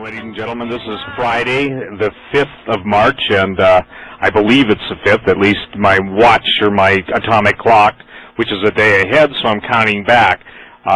morning, ladies and gentlemen. This is Friday, the 5th of March, and I believe it's the 5th, at least my watch or my atomic clock, which is a day ahead, so I'm counting back.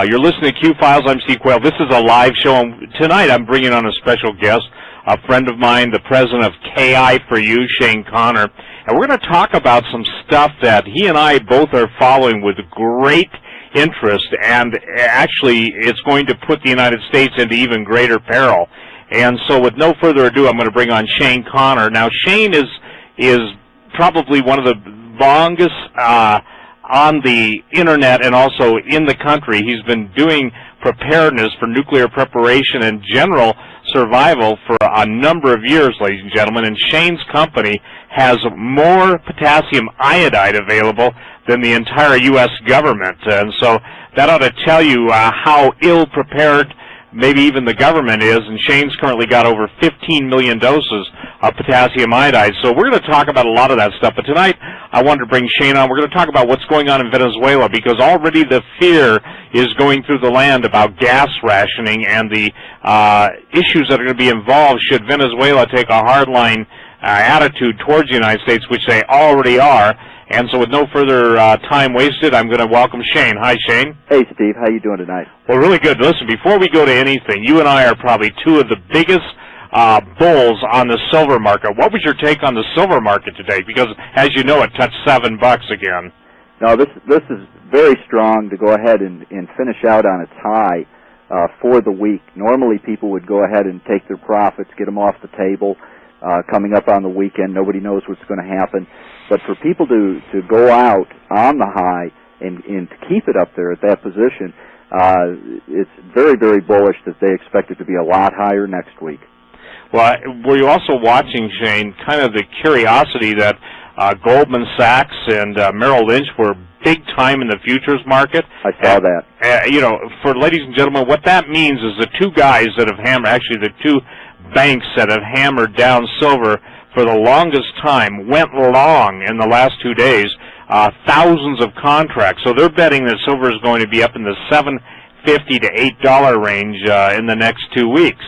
You're listening to Q-Files. I'm Steve Quayle. This is a live show, and tonight I'm bringing on a special guest, a friend of mine, the president of KI4U, Shane Connor, and we're going to talk about some stuff that he and I both are following with great interest, and actually it's going to put the United States into even greater peril. And so with no further ado, I'm going to bring on Shane Connor. Now, Shane is probably one of the longest on the internet and also in the country. He's been doing preparedness for nuclear preparation and general survival for a number of years, ladies and gentlemen, and Shane's company has more potassium iodide available than the entire U.S. government. And so that ought to tell you how ill-prepared maybe even the government is, and Shane's currently got over 15 million doses of potassium iodide. So we're going to talk about a lot of that stuff. But tonight, I wanted to bring Shane on. We're going to talk about what's going on in Venezuela, because already the fear is going through the land about gas rationing and the issues that are going to be involved should Venezuela take a hardline attitude towards the United States, which they already are. And so with no further time wasted, I'm going to welcome Shane. Hi, Shane. Hey, Steve. How you doing tonight? Well, really good. Listen, before we go to anything, you and I are probably two of the biggest bulls on the silver market. What was your take on the silver market today? Because, as you know, it touched $7 again. No, this is very strong to go ahead and finish out on its high for the week. Normally, people would go ahead and take their profits, get them off the table. Coming up on the weekend, nobody knows what's going to happen. But for people to go out on the high and to keep it up there at that position, it's very, very bullish that they expect it to be a lot higher next week. Well, were you also watching, Shane, kind of the curiosity that Goldman Sachs and Merrill Lynch were big time in the futures market? I saw that. You know, for ladies and gentlemen, what that means is the two guys that have hammered, actually the two banks that have hammered down silver for the longest time went long in the last 2 days, thousands of contracts. So they're betting that silver is going to be up in the $7.50 to $8 range in the next 2 weeks.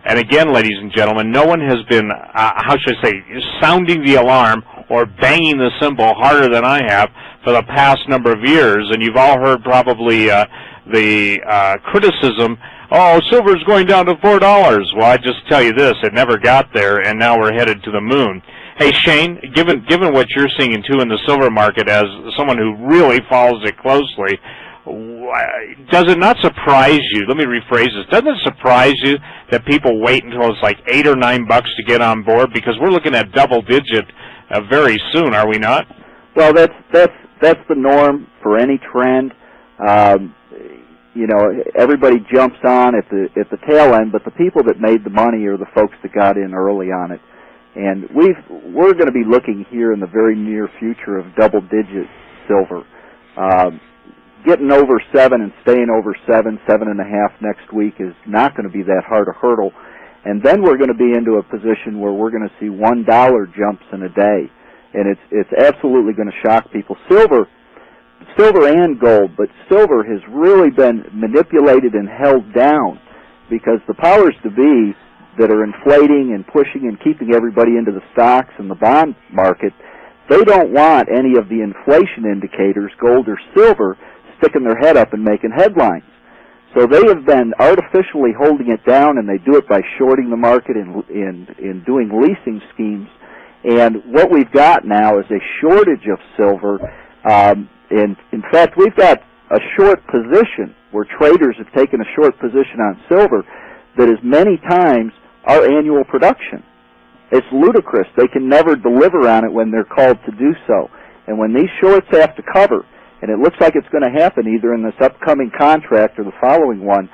And again, ladies and gentlemen, no one has been, how should I say, sounding the alarm or banging the cymbal harder than I have for the past number of years. And you've all heard probably the criticism, oh, silver's going down to $4. Well, I just tell you this, it never got there, and now we're headed to the moon. Hey, Shane, given what you're seeing, too, in the silver market, as someone who really follows it closely, does it not surprise you, let me rephrase this, doesn't it surprise you that people wait until it's like $8 or $9 to get on board? Because we're looking at double-digit very soon, are we not? Well, that's the norm for any trend. You know, everybody jumps on at the tail end, but the people that made the money are the folks that got in early on it. And we're going to be looking here in the very near future of double-digit silver. Getting over 7 and staying over 7.5 next week is not going to be that hard a hurdle. And then we're going to be into a position where we're going to see $1 jumps in a day. And it's absolutely going to shock people. Silver and gold, but silver has really been manipulated and held down because the powers to be that are inflating and pushing and keeping everybody into the stocks and the bond market, they don't want any of the inflation indicators, gold or silver, sticking their head up and making headlines. So they have been artificially holding it down, and they do it by shorting the market and doing leasing schemes. And what we've got now is a shortage of silver. And in fact, we've got a short position where traders have taken a short position on silver that is many times our annual production. It's ludicrous. They can never deliver on it when they're called to do so. And when these shorts have to cover, and it looks like it's going to happen either in this upcoming contract or the following one,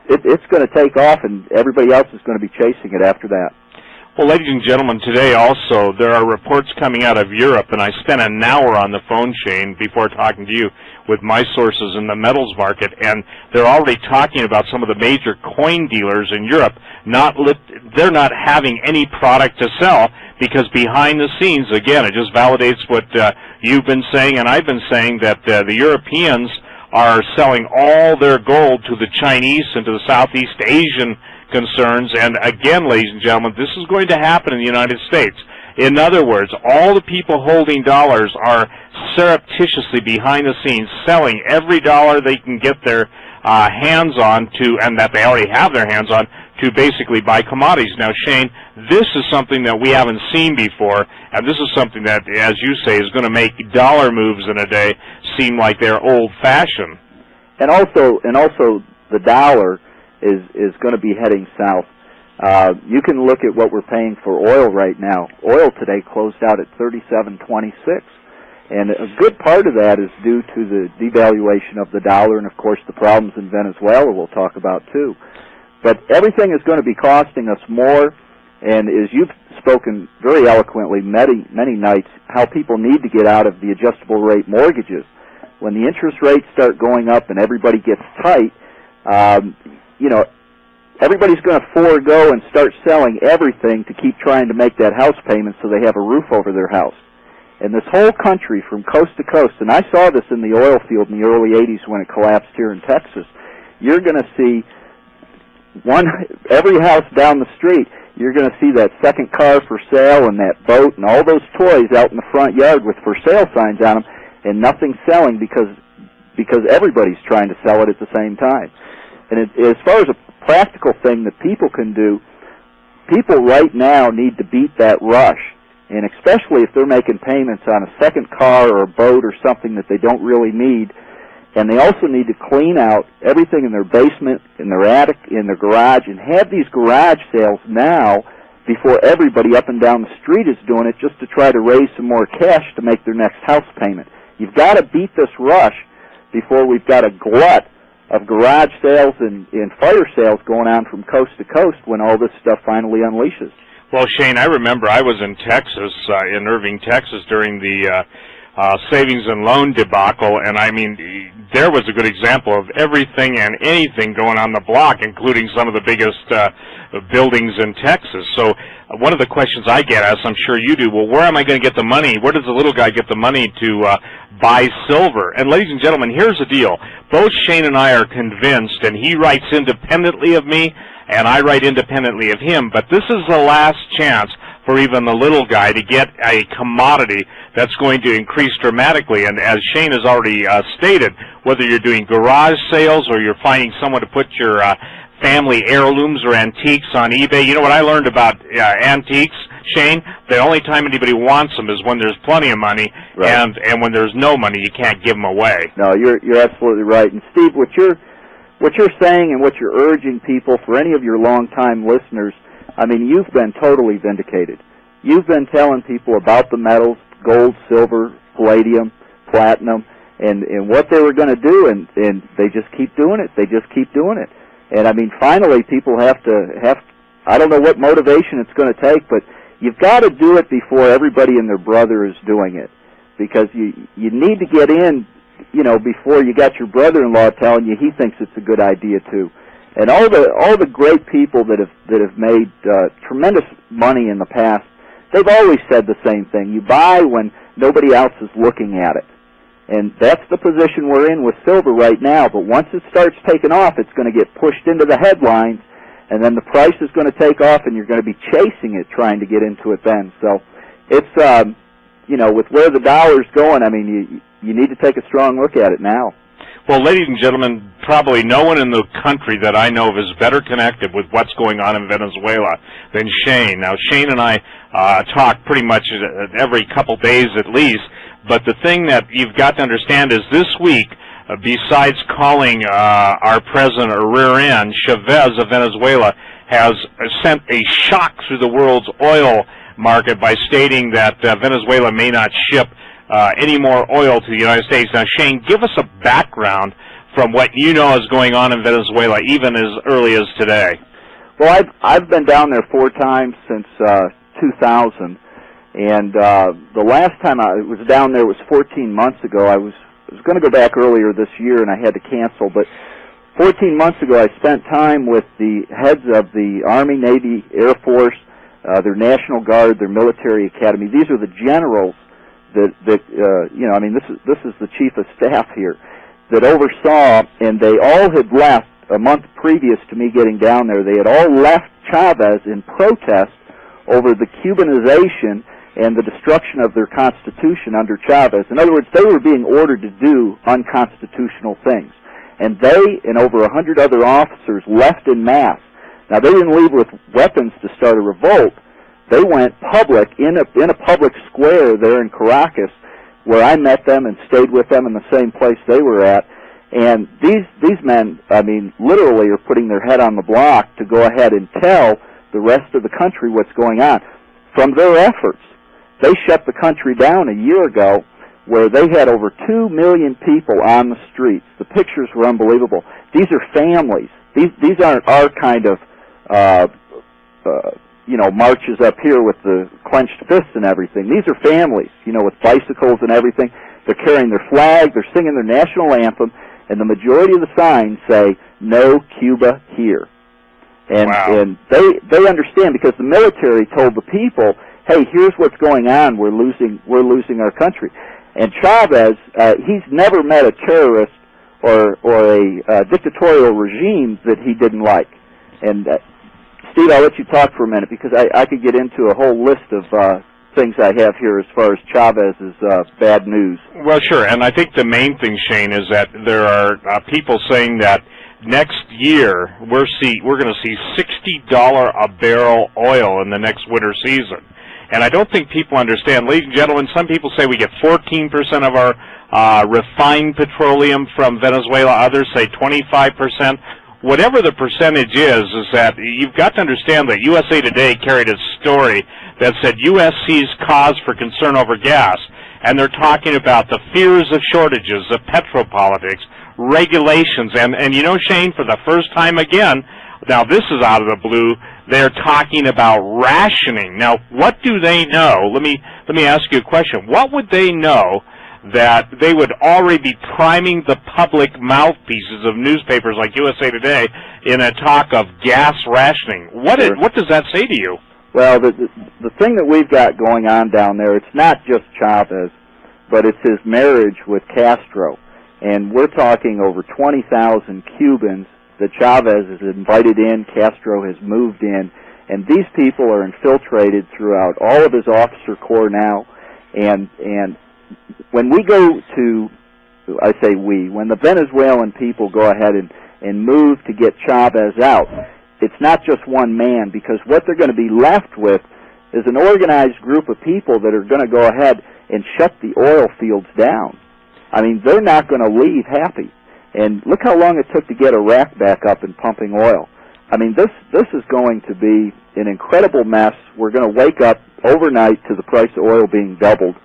it's going to take off, and everybody else is going to be chasing it after that. Well, ladies and gentlemen, today also there are reports coming out of Europe, and I spent an hour on the phone, Shane, before talking to you with my sources in the metals market, and they're already talking about some of the major coin dealers in Europe. They're not having any product to sell because behind the scenes, again, it just validates what you've been saying and I've been saying, that the Europeans are selling all their gold to the Chinese and to the Southeast Asian concerns. And again, ladies and gentlemen, this is going to happen in the United States. In other words, all the people holding dollars are surreptitiously behind the scenes selling every dollar they can get their hands on to, and that they already have their hands on, to basically buy commodities. Now, Shane, this is something that we haven't seen before, and this is something that, as you say, is going to make dollar moves in a day seem like they're old-fashioned. And also, the dollar is going to be heading south. You can look at what we're paying for oil right now. Oil today closed out at $37.26, and a good part of that is due to the devaluation of the dollar and, of course, the problems in Venezuela we'll talk about, too. But everything is going to be costing us more, and as you've spoken very eloquently many nights, how people need to get out of the adjustable rate mortgages. When the interest rates start going up and everybody gets tight, everybody's going to forego and start selling everything to keep trying to make that house payment so they have a roof over their house. And this whole country from coast to coast, and I saw this in the oil field in the early 80s when it collapsed here in Texas, you're going to see every house down the street, you're going to see that second car for sale and that boat and all those toys out in the front yard with for sale signs on them, and nothing selling because everybody's trying to sell it at the same time. And as far as a practical thing that people can do, people right now need to beat that rush, and especially if they're making payments on a second car or a boat or something that they don't really need. And they also need to clean out everything in their basement, in their attic, in their garage, and have these garage sales now before everybody up and down the street is doing it just to try to raise some more cash to make their next house payment. You've got to beat this rush before we've got a glut of garage sales and fire sales going on from coast to coast when all this stuff finally unleashes. Well, Shane, I remember I was in Texas, in Irving, Texas, during the savings and loan debacle, and I mean, there was a good example of everything and anything going on the block, including some of the biggest buildings in Texas. So one of the questions I get, as I'm sure you do, well, where am I going to get the money? Where does the little guy get the money to buy silver? And ladies and gentlemen, here's the deal. Both Shane and I are convinced, and he writes independently of me, and I write independently of him, but this is the last chance for even the little guy to get a commodity that's going to increase dramatically. And as Shane has already stated, whether you're doing garage sales or you're finding someone to put your family heirlooms or antiques on eBay, you know what I learned about antiques, Shane? The only time anybody wants them is when there's plenty of money, right. and when there's no money, you can't give them away. No, you're absolutely right. And Steve, what you're saying and what you're urging people, for any of your longtime listeners, I mean, you've been totally vindicated. You've been telling people about the metals, gold, silver, palladium, platinum, and what they were going to do, and they just keep doing it. They just keep doing it. And, I mean, finally, people have to, I don't know what motivation it's going to take, but you've got to do it before everybody and their brother is doing it, because you need to get in, before you got your brother-in-law telling you he thinks it's a good idea too. And all the great people that have made tremendous money in the past, they've always said the same thing. You buy when nobody else is looking at it. And that's the position we're in with silver right now. But once it starts taking off, it's going to get pushed into the headlines, and then the price is going to take off, and you're going to be chasing it, trying to get into it then. So it's, with where the dollar's going, I mean, you need to take a strong look at it now. Well, ladies and gentlemen, probably no one in the country that I know of is better connected with what's going on in Venezuela than Shane. Now, Shane and I talk pretty much every couple days at least, but the thing that you've got to understand is this week, besides calling our president a rear end, Chavez of Venezuela has sent a shock through the world's oil market by stating that Venezuela may not ship any more oil to the United States. Now, Shane, give us a background from what you know is going on in Venezuela, even as early as today. Well, I've been down there 4 times since 2000, and the last time I was down there was 14 months ago. I was going to go back earlier this year, and I had to cancel, but 14 months ago I spent time with the heads of the Army, Navy, Air Force, their National Guard, their military academy. These are the generals that I mean, this is the chief of staff here, that oversaw, and they all had left a month previous to me getting down there, they had all left Chavez in protest over the Cubanization and the destruction of their constitution under Chavez. In other words, they were being ordered to do unconstitutional things. And they and over 100 other officers left en masse. Now, they didn't leave with weapons to start a revolt. They went public in a public square there in Caracas, where I met them and stayed with them in the same place they were at. And these men, I mean, literally are putting their head on the block to go ahead and tell the rest of the country what's going on. From their efforts, they shut the country down a year ago, where they had over 2 million people on the streets. The pictures were unbelievable. These are families. These aren't our kind of, marches up here with the clenched fists and everything. These are families, with bicycles and everything. They're carrying their flag. They're singing their national anthem. And the majority of the signs say, "No Cuba here." And, wow. and they understand, because the military told the people, hey, here's what's going on. We're losing our country. And Chavez, he's never met a terrorist or a dictatorial regime that he didn't like. And Steve, I'll let you talk for a minute, because I could get into a whole list of things I have here as far as Chavez's bad news. Well, sure, and I think the main thing, Shane, is that there are people saying that next year we're going to see $60 a barrel oil in the next winter season. And I don't think people understand. Ladies and gentlemen, some people say we get 14% of our refined petroleum from Venezuela. Others say 25%. Whatever the percentage is that you've got to understand that USA Today carried a story that said U.S. sees cause for concern over gas. And they're talking about the fears of shortages, of petropolitics, regulations. And Shane, for the first time again, now this is out of the blue, they're talking about rationing. Now, what do they know? Let me ask you a question. What would they know that they would already be priming the public mouthpieces of newspapers like USA Today in a talk of gas rationing? What does that say to you? Well, the thing that we've got going on down there, it's not just Chavez, but it's his marriage with Castro. And we're talking over 20,000 Cubans that Chavez has invited in, Castro has moved in, and these people are infiltrated throughout all of his officer corps now. And when we go to, I say we, when the Venezuelan people go ahead and move to get Chavez out, it's not just one man, because what they're going to be left with is an organized group of people that are going to go ahead and shut the oil fields down. I mean, they're not going to leave happy. And look how long it took to get Iraq back up and pumping oil. I mean, this is going to be an incredible mess. We're going to wake up overnight to the price of oil being doubled.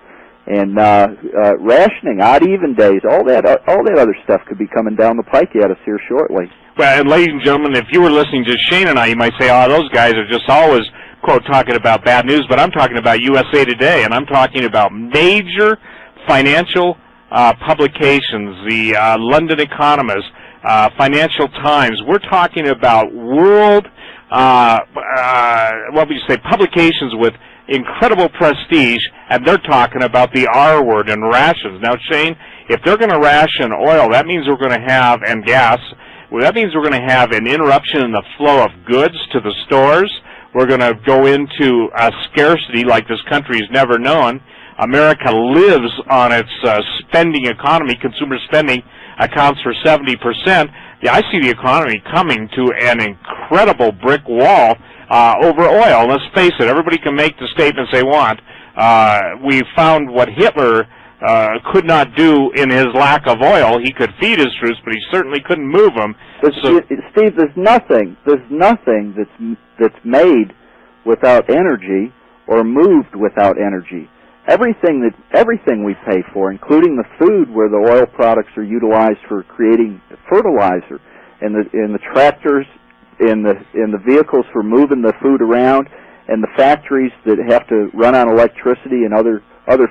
And rationing, odd-even days, all that other stuff could be coming down the pike at us here shortly. Well, and ladies and gentlemen, if you were listening to Shane and I, you might say, oh, those guys are just always, quote, talking about bad news, but I'm talking about USA Today, and I'm talking about major financial publications, the London Economist, Financial Times. We're talking about world, what would you say, publications with incredible prestige, and they're talking about the R word and rations. Now, Shane, if they're going to ration oil, that means we're going to have, and gas, well, that means we're going to have an interruption in the flow of goods to the stores. We're going to go into a scarcity like this country has never known. America lives on its spending economy. Consumer spending accounts for 70%. Yeah, I see the economy coming to an incredible brick wall over oil. Let's face it, everybody can make the statements they want. We found what Hitler could not do in his lack of oil. He could feed his troops, but he certainly couldn't move them. Steve, there's nothing that's made without energy or moved without energy. Everything we pay for, including the food where the oil products are utilized for creating fertilizer, and the tractors, in the vehicles for moving the food around, and the factories that have to run on electricity and other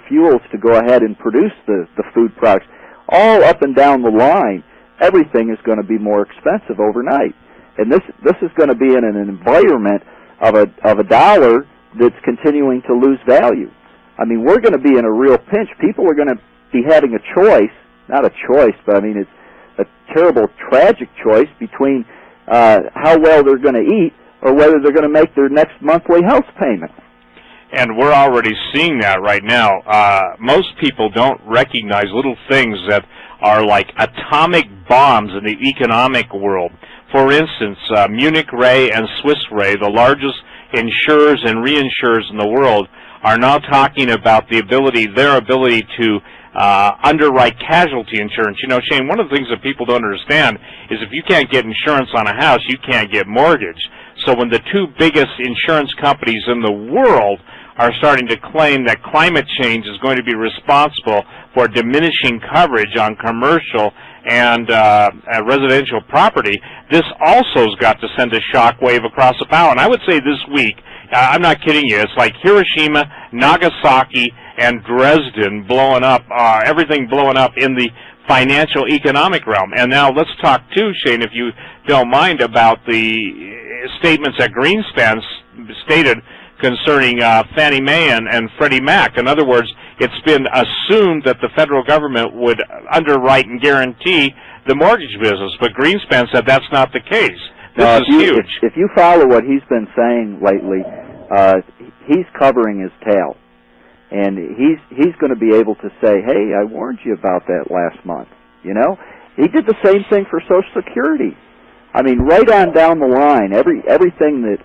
fuels to go ahead and produce the food products, all up and down the line, everything is going to be more expensive overnight. And this is going to be in an environment of a dollar that's continuing to lose value. I mean, we're going to be in a real pinch. People are going to be having a choice, not a choice, but I mean, a terrible, tragic choice between how well they're going to eat or whether they're going to make their next monthly house payment. And we're already seeing that right now. Most people don't recognize little things that are like atomic bombs in the economic world. For instance, Munich Re and Swiss Re, the largest insurers and reinsurers in the world, are now talking about their ability to underwrite casualty insurance. You know, Shane, one of the things that people don't understand is if you can't get insurance on a house, you can't get mortgage. So when the two biggest insurance companies in the world are starting to claim that climate change is going to be responsible for diminishing coverage on commercial and residential property, this also has got to send a shockwave across the bow. And I would say this week, I'm not kidding you, it's like Hiroshima, Nagasaki, and Dresden blowing up, everything blowing up in the financial economic realm. And now let's talk too, Shane, if you don't mind, about the statements that Greenspan stated concerning Fannie Mae and Freddie Mac. In other words, it's been assumed that the federal government would underwrite and guarantee the mortgage business, but Greenspan said that's not the case. This is huge. If you follow what he's been saying lately, he's covering his tail. And he's going to be able to say, hey, I warned you about that last month. You know? He did the same thing for Social Security. I mean, right on down the line, everything that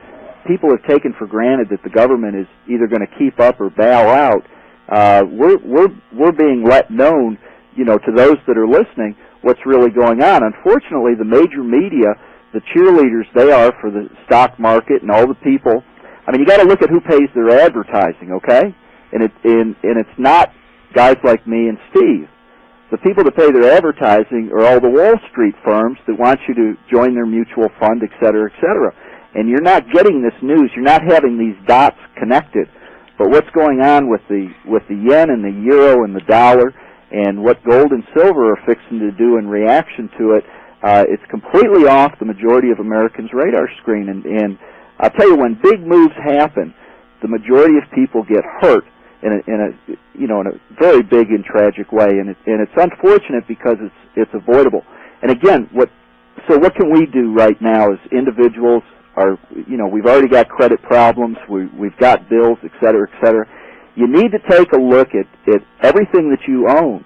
people have taken for granted that the government is either going to keep up or bail out, we're being let known, you know, to those that are listening, what's really going on. Unfortunately, the major media, the cheerleaders they are for the stock market and all the people, I mean, you got to look at who pays their advertising, okay? And it's not guys like me and Steve. The people that pay their advertising are all the Wall Street firms that want you to join their mutual fund, et cetera, et cetera. And you're not getting this news. You're not having these dots connected. But what's going on with the yen and the euro and the dollar and what gold and silver are fixing to do in reaction to it, it's completely off the majority of Americans' radar screen. And I'll tell you, when big moves happen, the majority of people get hurt in a very big and tragic way, and it's unfortunate because it's avoidable. And again, what can we do right now as individuals? We've already got credit problems, we've got bills, et cetera, et cetera. You need to take a look at everything that you own,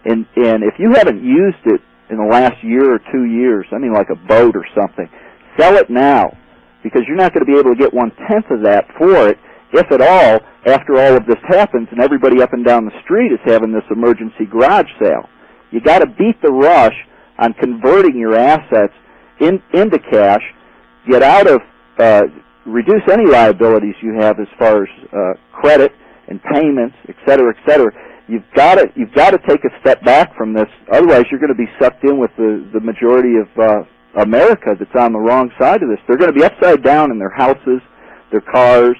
and if you haven't used it in the last year or 2 years, I mean like a boat or something, sell it now, because you're not going to be able to get 1/10 of that for it, if at all, after all of this happens and everybody up and down the street is having this emergency garage sale. You got to beat the rush on converting your assets into cash, get out of, reduce any liabilities you have as far as credit and payments, et cetera, et cetera. You've got to take a step back from this. Otherwise, you're going to be sucked in with the majority of America that's on the wrong side of this. They're going to be upside down in their houses, their cars,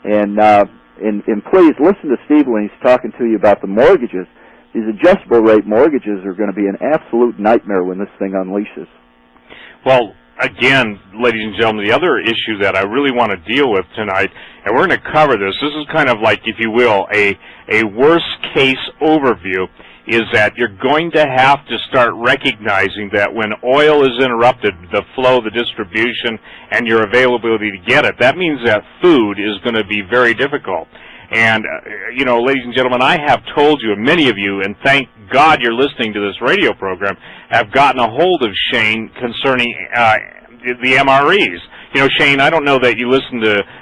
and please listen to Steve when he's talking to you about the mortgages. These adjustable rate mortgages are going to be an absolute nightmare when this thing unleashes. Well, again, ladies and gentlemen, the other issue that I really want to deal with tonight, and we're going to cover this, this is kind of like, if you will, a worst-case overview, is that you're going to have to start recognizing that when oil is interrupted, the flow, the distribution, and your availability to get it, that means that food is going to be very difficult. And, ladies and gentlemen, I have told you, and many of you, and thank God you're listening to this radio program, have gotten a hold of Shane concerning the MREs. You know, Shane, I don't know that you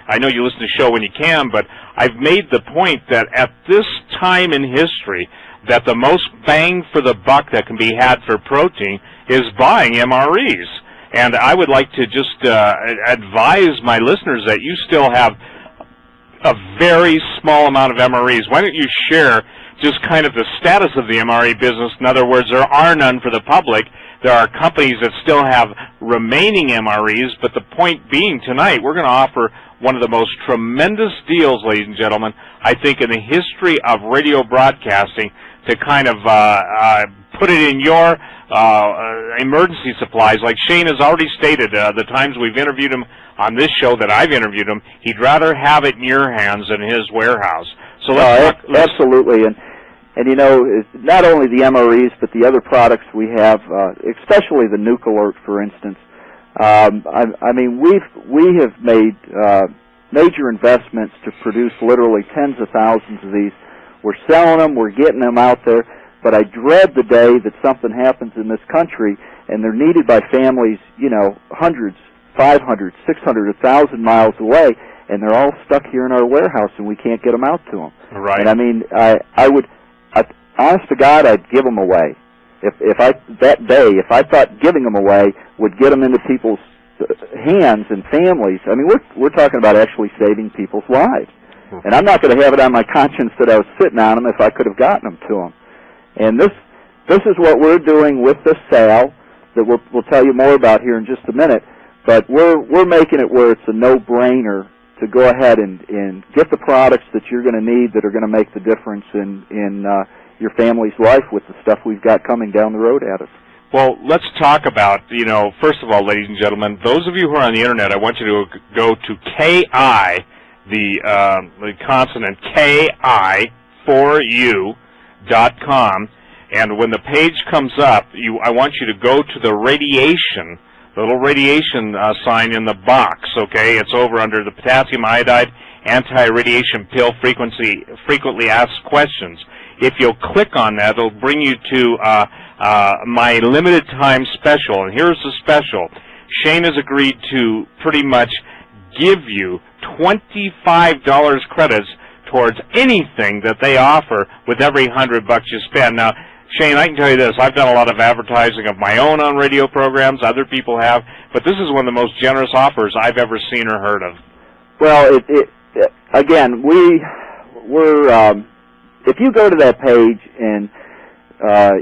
I know you listen to the show when you can, but I've made the point that at this time in history, that the most bang for the buck that can be had for protein is buying MREs. And I would like to just advise my listeners that you still have a very small amount of MREs. Why don't you share just kind of the status of the MRE business? In other words, there are none for the public. There are companies that still have remaining MREs, but the point being tonight, we're going to offer one of the most tremendous deals, ladies and gentlemen, I think in the history of radio broadcasting, to kind of put it in your emergency supplies. Like Shane has already stated, the times we've interviewed him on this show that I've interviewed him, he'd rather have it in your hands than his warehouse. So let's absolutely. And And you know, not only the MREs, but the other products we have, especially the Nuke Alert, for instance. I mean, we have made major investments to produce literally tens of thousands of these. We're selling them, we're getting them out there, but I dread the day that something happens in this country and they're needed by families, you know, hundreds, 500, 600, 1,000 miles away, and they're all stuck here in our warehouse and we can't get them out to them. Right. And I mean, honest to God, I'd give them away. If I thought giving them away would get them into people's hands and families, I mean, we're talking about actually saving people's lives. And I'm not going to have it on my conscience that I was sitting on them if I could have gotten them to them. And this is what we're doing with this sale that we'll tell you more about here in just a minute. But we're making it where it's a no-brainer to go ahead and get the products that you're going to need that are going to make the difference in your family's life with the stuff we've got coming down the road at us. Well, let's talk about, you know, first of all, ladies and gentlemen, those of you who are on the Internet, I want you to go to KI, the consonant KI4U.com, and when the page comes up, I want you to go to the radiation, the little radiation sign in the box, okay? It's over under the potassium iodide anti-radiation pill frequently asked questions. If you'll click on that, it'll bring you to my limited time special, and here's the special. Shane has agreed to pretty much give you $25 credits towards anything that they offer with every $100 you spend. Now, Shane, I can tell you this, I've done a lot of advertising of my own on radio programs, other people have, but this is one of the most generous offers I've ever seen or heard of. Well, again, we're if you go to that page and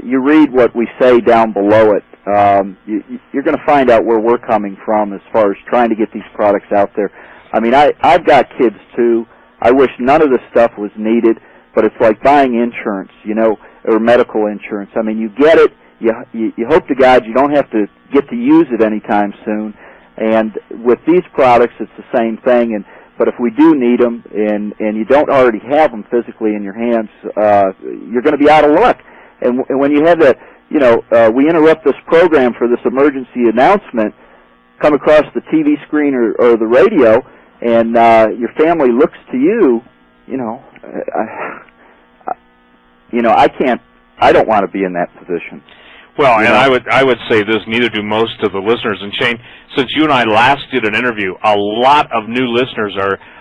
you read what we say down below it, you're going to find out where we're coming from as far as trying to get these products out there. I mean, I've got kids too. I wish none of this stuff was needed, but it's like buying insurance, you know, or medical insurance. I mean, you get it, you hope to God you don't have to get to use it anytime soon. And with these products, it's the same thing. But if we do need them and you don't already have them physically in your hands, you're going to be out of luck. And when you have that, you know, we interrupt this program for this emergency announcement, come across the TV screen or the radio, and your family looks to you, you know, I don't want to be in that position. Well, and I would say this, neither do most of the listeners. And Shane, since you and I last did an interview, a lot of new listeners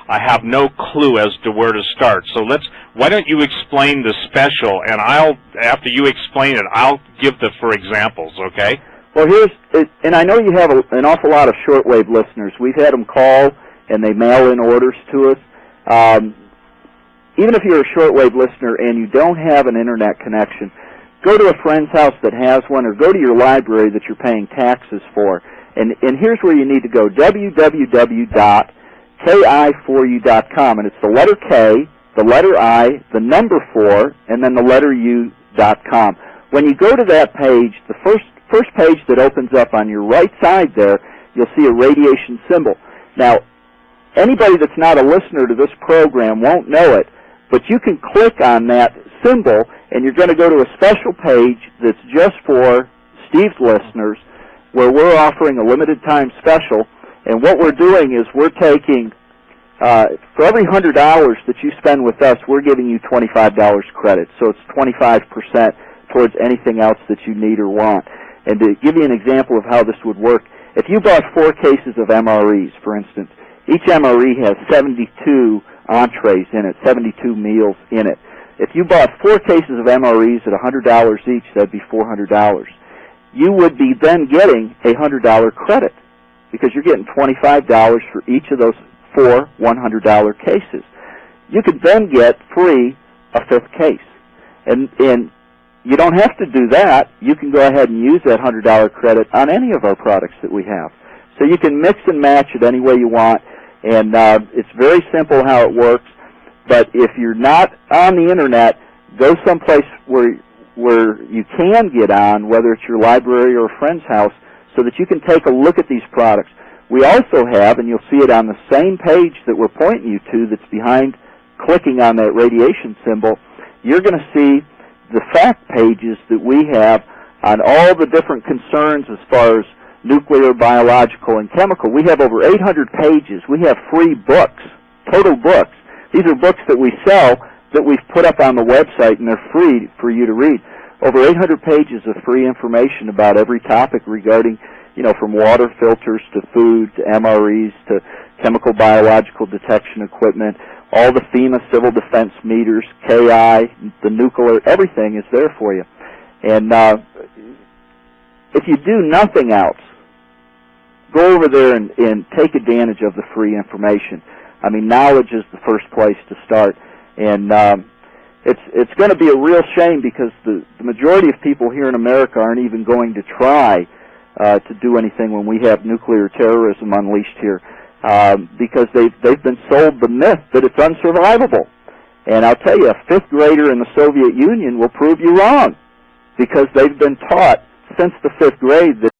I have no clue as to where to start. So why don't you explain the special, and after you explain it, I'll give for examples, okay? Well, and I know you have an awful lot of shortwave listeners. We've had them call and they mail in orders to us. Even if you're a shortwave listener and you don't have an internet connection, go to a friend's house that has one, or go to your library that you're paying taxes for. And here's where you need to go, www.ki4u.com. And it's the letter K, the letter I, the number 4, and then the letter U.com. When you go to that page, the first page that opens up on your right side there, you'll see a radiation symbol. Now, anybody that's not a listener to this program won't know it, but you can click on that symbol, and you're going to go to a special page that's just for Steve's listeners, where we're offering a limited time special. And what we're doing is we're taking, for every $100 that you spend with us, we're giving you $25 credit. So it's 25% towards anything else that you need or want. And to give you an example of how this would work, if you bought 4 cases of MREs, for instance, each MRE has 72 entrees in it, 72 meals in it. If you bought 4 cases of MREs at $100 each, that'd be $400. You would be then getting a $100 credit because you're getting $25 for each of those 4 $100 cases. You could then get free a 5th case. And you don't have to do that. You can go ahead and use that $100 credit on any of our products that we have. So you can mix and match it any way you want. And it's very simple how it works. But if you're not on the internet, go someplace where you can get on, whether it's your library or a friend's house, so that you can take a look at these products. We also have, and you'll see it on the same page that we're pointing you to that's behind clicking on that radiation symbol, you're going to see the fact pages that we have on all the different concerns as far as nuclear, biological, and chemical. We have over 800 pages. We have free books, total books. These are books that we sell that we've put up on the website, and they're free for you to read. Over 800 pages of free information about every topic regarding, from water filters to food to MREs to chemical biological detection equipment, all the FEMA civil defense meters, KI, the nuclear, everything is there for you. And if you do nothing else, go over there and take advantage of the free information. I mean, knowledge is the first place to start. And it's going to be a real shame because the majority of people here in America aren't even going to try to do anything when we have nuclear terrorism unleashed here, because they've been sold the myth that it's unsurvivable. And I'll tell you, a fifth grader in the Soviet Union will prove you wrong, because they've been taught since the fifth grade that